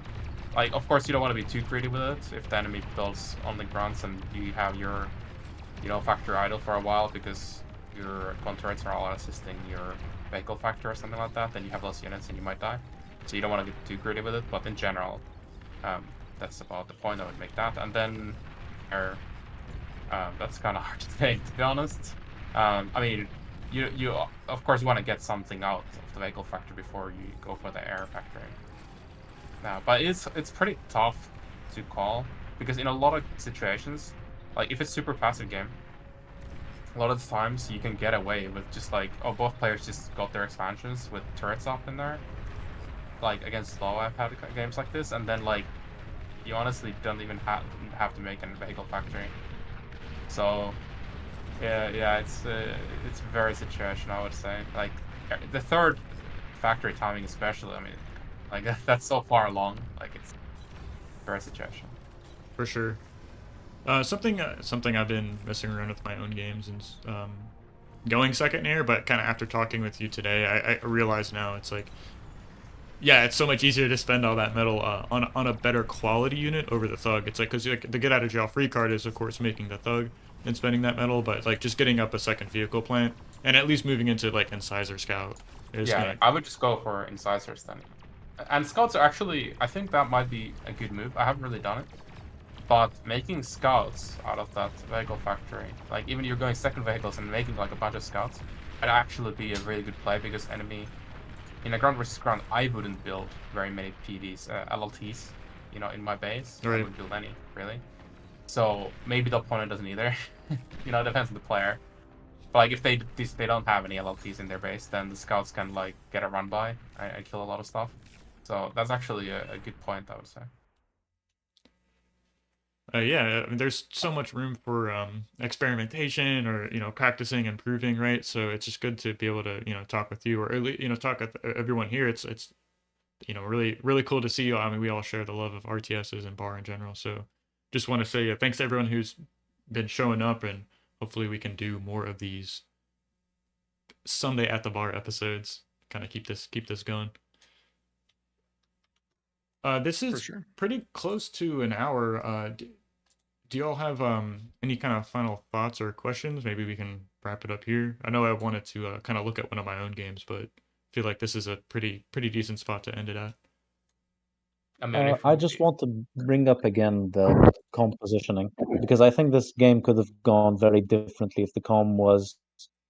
like, of course you don't want to be too greedy with it. If the enemy builds only grunts and you have your, you know, factor idle for a while because your conturts are all assisting your vehicle factor or something like that, then you have less units and you might die. So you don't want to get too greedy with it. But in general, that's about the point. I would make that, and then that's kind of hard to take, to be honest. I mean, you of course want to get something out of the vehicle factor before you go for the air factoring. But it's pretty tough to call, because in a lot of situations, like if it's super passive game, a lot of the times you can get away with just like, oh, both players just got their expansions with turrets up in there. Like against low, I've had games like this, and then like you honestly don't even have to make a vehicle factory. So yeah, it's very situational, I would say. Like the third factory timing, especially. I mean, like that's so far along. Like it's very situational. For sure. Something I've been messing around with my own games and going second here, but kind of after talking with you today, I realize now it's like, yeah, it's so much easier to spend all that metal on a better quality unit over the thug. It's like, because like, the get out of jail free card is of course making the thug and spending that metal, but like just getting up a second vehicle plant and at least moving into like Incisor Scout is Yeah, gonna... I would just go for Incisors then. And Scouts are actually, I think that might be a good move. I haven't really done it. But making Scouts out of that vehicle factory, like even you're going second vehicles and making like a bunch of Scouts, would actually be a really good play because enemy, in a ground versus ground, I wouldn't build very many PDs, LLTs, you know, in my base. I wouldn't build any, really. So maybe the opponent doesn't either. You know, it depends on the player. But like if they don't have any LLTs in their base, then the Scouts can like get a run by and kill a lot of stuff. So that's actually a good point, I would say. Yeah, I mean, there's so much room for experimentation or practicing, improving, right? So it's just good to be able to talk with you or talk with everyone here. It's really cool to see you. I mean, we all share the love of RTSs and bar in general. So just want to say thanks to everyone who's been showing up, and hopefully we can do more of these Sunday at the bar episodes. Kind of keep this going. This is pretty close to an hour. Do you all have any kind of final thoughts or questions? Maybe we can wrap it up here. I know I wanted to kind of look at one of my own games, but feel like this is a pretty decent spot to end it at. I mean, I just want to bring up again the comp positioning, because I think this game could have gone very differently if the com was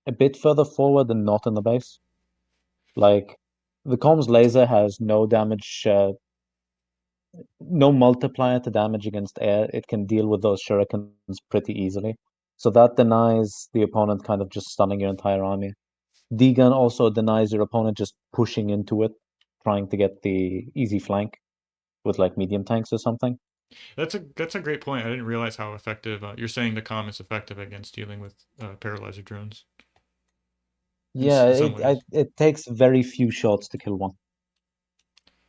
a bit further forward and not in the base. Like, the com's laser has no damage, no multiplier to damage against air. It can deal with those shurikens pretty easily. So that denies the opponent kind of just stunning your entire army. D-gun also denies your opponent just pushing into it, trying to get the easy flank with like medium tanks or something. That's a great point. I didn't realize how effective you're saying the com is effective against dealing with paralyzer drones. Yeah, it takes very few shots to kill one.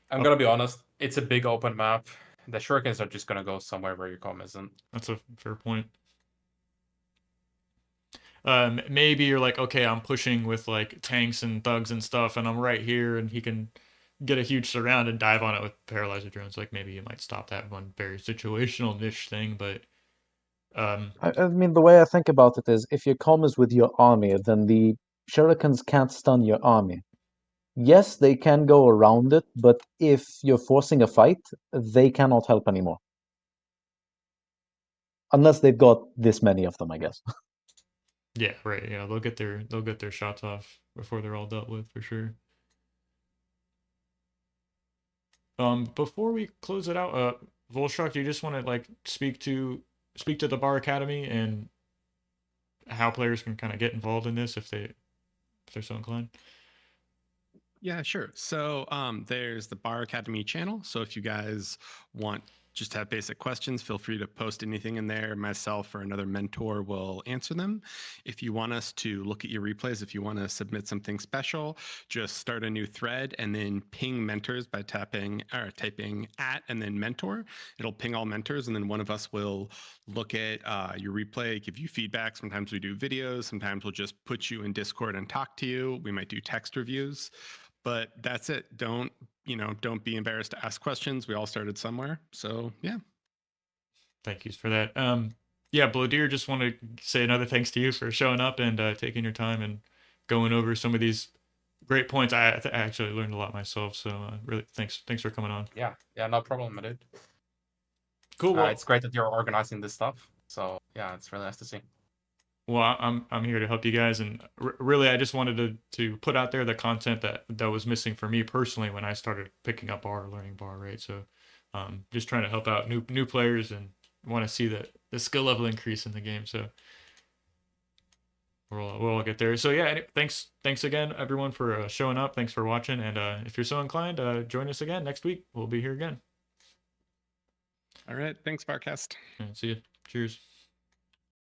I'm gonna be honest. It's a big open map. The shurikens are just gonna go somewhere where your com isn't. That's a fair point. Maybe you're like, okay, I'm pushing with like tanks and thugs and stuff, and I'm right here, and he can get a huge surround and dive on it with paralyzer drones. Like maybe you might stop that one very situational niche thing, but I mean, the way I think about it is, if your com is with your army, then the shurikens can't stun your army. Yes, they can go around it, but if you're forcing a fight, they cannot help anymore. Unless they've got this many of them, I guess. Yeah, right. Yeah, they'll get their shots off before they're all dealt with for sure. Before we close it out, Volshok, do you just want to like speak to the Bar Academy and how players can kind of get involved in this if they're so inclined? Yeah, sure. So there's the Bar Academy channel. So if you guys want just to have basic questions, feel free to post anything in there. Myself or another mentor will answer them. If you want us to look at your replays, if you want to submit something special, just start a new thread and then ping mentors by typing at and then mentor. It'll ping all mentors, and then one of us will look at your replay, give you feedback. Sometimes we do videos. Sometimes we'll just put you in Discord and talk to you. We might do text reviews. But that's it. Don't be embarrassed to ask questions. We all started somewhere. So yeah. Thank you for that. Yeah, Blodir, just want to say another thanks to you for showing up and taking your time and going over some of these great points. I actually learned a lot myself, so really thanks for coming on. Yeah, no problem, dude. Cool. Well, it's great that you're organizing this stuff. So yeah, it's really nice to see. Well, I'm here to help you guys, and really, I just wanted to put out there the content that was missing for me personally when I started picking up bar, learning bar, right? So, just trying to help out new players and want to see the skill level increase in the game. So, we'll all get there. So yeah, thanks again, everyone, for showing up. Thanks for watching, and if you're so inclined, join us again next week. We'll be here again. All right. Thanks, BARCast. Yeah, see you. Cheers.